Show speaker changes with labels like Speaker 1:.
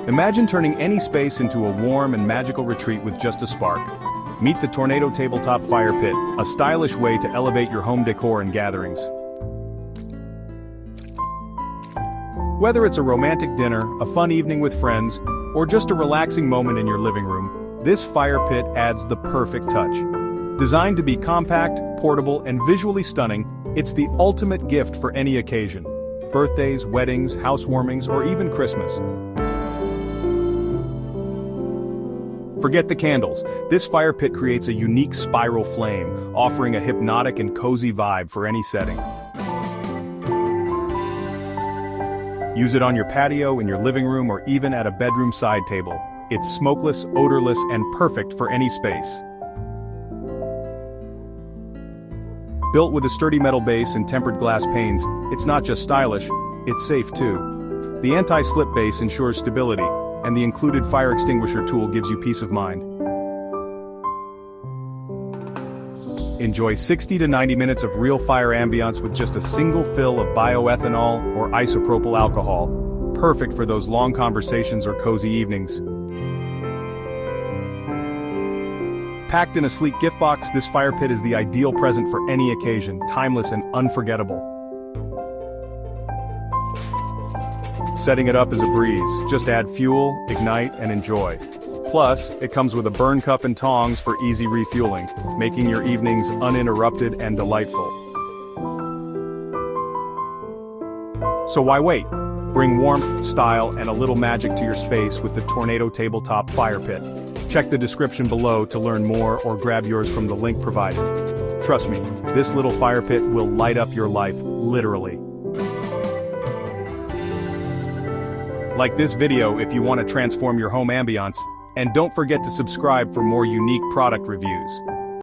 Speaker 1: Imagine turning any space into a warm and magical retreat with just a spark. Meet the Tornado Tabletop Fire Pit, a stylish way to elevate your home decor and gatherings. Whether it's a romantic dinner, a fun evening with friends, or just a relaxing moment in your living room, this fire pit adds the perfect touch. Designed to be compact, portable, and visually stunning, it's the ultimate gift for any occasion. Birthdays, weddings, housewarmings, or even Christmas. Forget the candles. This fire pit creates a unique spiral flame, offering a hypnotic and cozy vibe for any setting. Use it on your patio, in your living room, or even at a bedroom side table. It's smokeless, odorless, and perfect for any space. Built with a sturdy metal base and tempered glass panes, it's not just stylish, it's safe too. The anti-slip base ensures stability, and the included fire extinguisher tool gives you peace of mind. Enjoy 60 to 90 minutes of real fire ambiance with just a single fill of bioethanol or isopropyl alcohol, perfect for those long conversations or cozy evenings. Packed in a sleek gift box, this fire pit is the ideal present for any occasion, timeless and unforgettable. Setting it up is a breeze. Just add fuel, ignite, and enjoy. Plus, it comes with a burn cup and tongs for easy refueling, making your evenings uninterrupted and delightful. So why wait? Bring warmth, style, and a little magic to your space with the Tornado Tabletop Fire Pit. Check the description below to learn more or grab yours from the link provided. Trust me, this little fire pit will light up your life, literally. Like this video if you want to transform your home ambiance, and don't forget to subscribe for more unique product reviews.